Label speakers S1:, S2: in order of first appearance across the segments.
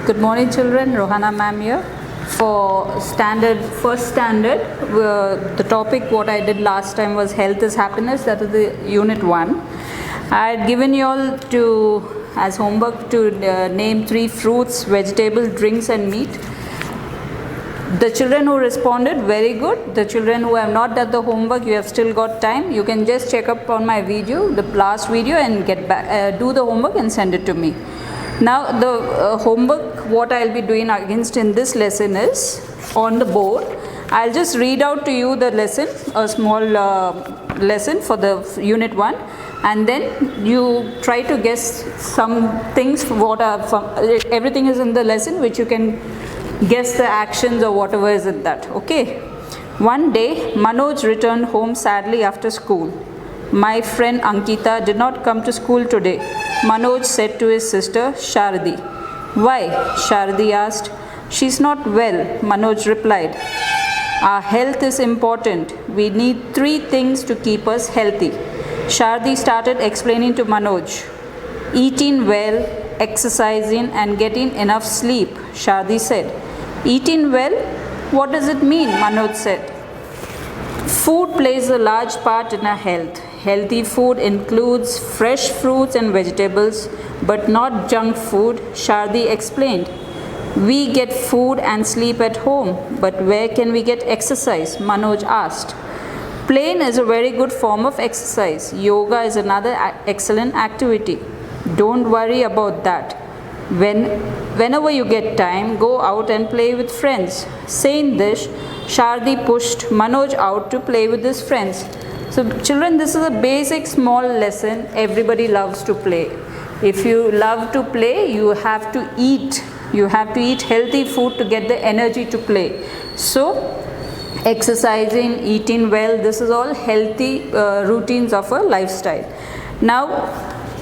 S1: Good morning, children. Rohana ma'am here. For first standard, the topic what I did last time was health is happiness. That is the unit 1. I had given you all as homework to name 3 fruits, vegetables, drinks and meat. The children who responded, very good. The children who have not done the homework, you have still got time. You can just check up on my video, the last video, and get back, do the homework and send it to me. Now the homework what I'll be doing against in this lesson is on the board. I'll just read out to you the lesson, a small lesson for the unit 1, and then you try to guess some things. Everything is in the lesson which you can guess the actions or whatever is in that. Okay. One day Manoj returned home sadly after school. My friend Ankita did not come to school today, Manoj said to his sister Shardi. Why? Shardi asked. She's not well, Manoj replied. Our health is important. We need 3 things to keep us healthy. Shardi started explaining to Manoj. Eating well, exercising and getting enough sleep, Shardi said. Eating well? What does it mean? Manoj said. Food plays a large part in our health. Healthy food includes fresh fruits and vegetables, but not junk food, Shardi explained. We get food and sleep at home, but where can we get exercise? Manoj asked. Playing is a very good form of exercise. Yoga is another excellent activity. Don't worry about that. Whenever you get time, go out and play with friends. Saying this, Shardi pushed Manoj out to play with his friends. So children, this is a basic small lesson. Everybody loves to play. If you love to play, you have to eat. You have to eat healthy food to get the energy to play. So exercising, eating well, this is all healthy routines of a lifestyle. Now,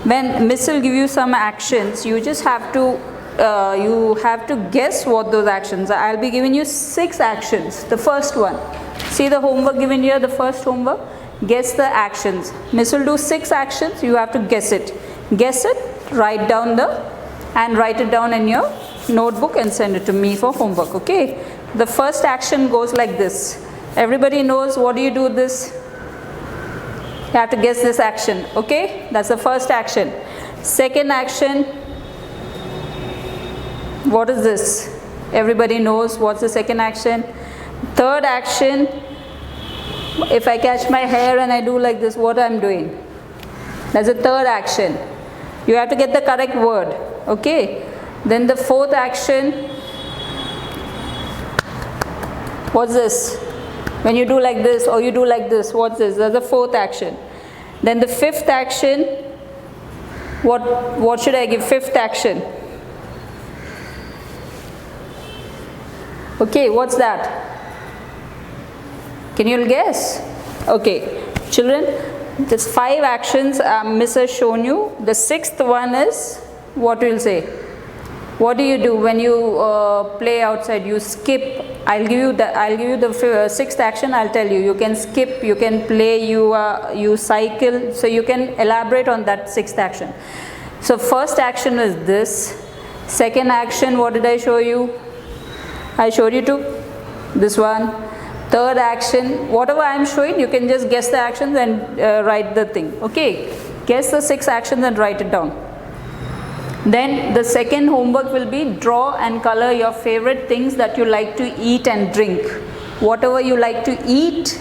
S1: when Miss will give you some actions, you just have to guess what those actions are. I'll be giving you 6 actions. The first one, see the homework given here, the first homework, guess the actions. Miss will do 6 actions, you have to guess it. Guess it, write it down in your notebook and send it to me for homework, okay? The first action goes like this. Everybody knows what do you do this? You have to guess this action, okay? That's the first action. Second action, what is this? Everybody knows what's the second action. Third action, if I catch my hair and I do like this, what I'm doing? That's the third action. You have to get the correct word, okay? Then the fourth action, what's this? When you do like this or you do like this, what's this? That's the fourth action. Then the fifth action, what should I give? Fifth action. Okay, what's that? Can you guess? Okay, children, there's 5 actions Miss has shown you. The 6th one is, what will say? What do you do when you play outside? You skip. I'll give you the 6th action. I'll tell you. You can skip, you can play, you cycle. So you can elaborate on that 6th action. So first action is this. Second action, what did I show you? I showed you this one. Third action, whatever I am showing, you can just guess the actions and write the thing. Okay, guess the 6 actions and write it down. Then the second homework will be draw and color your favorite things that you like to eat and drink. Whatever you like to eat,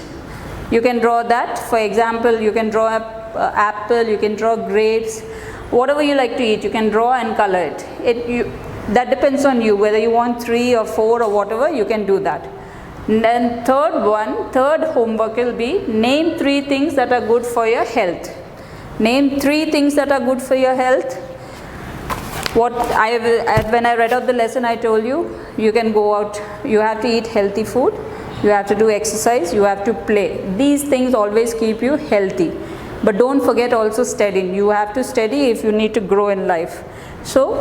S1: you can draw that. For example, you can draw an apple, you can draw grapes. Whatever you like to eat, you can draw and color it. That depends on you, whether you want 3 or 4 or whatever, you can do that. And then third homework will be name 3 things that are good for your health. Name 3 things that are good for your health. When I read out the lesson, I told you, you can go out, you have to eat healthy food, you have to do exercise, you have to play. These things always keep you healthy. But don't forget also studying. You have to study if you need to grow in life. So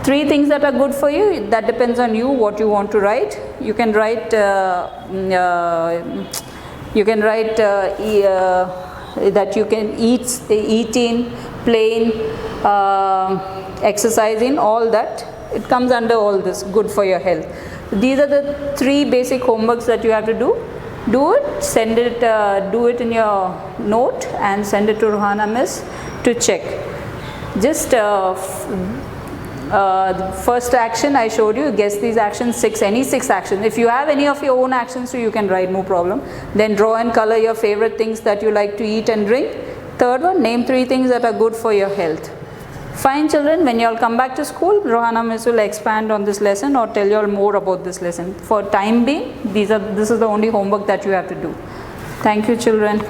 S1: 3 things that are good for you, that depends on you what you want to write. You can write that you can eating, playing, exercising, all that it comes under all this, good for your health. These are the 3 basic homeworks that you have to do. Do it, send it, do it in your note and send it to Rohana Miss to check. Just first action I showed you, guess these actions, any 6 actions. If you have any of your own actions, so you can write, no problem. Then draw and color your favorite things that you like to eat and drink. Third one, name 3 things that are good for your health. Fine children, when you all come back to school, Rohana Miss will expand on this lesson or tell you all more about this lesson. For time being, this is the only homework that you have to do. Thank you children.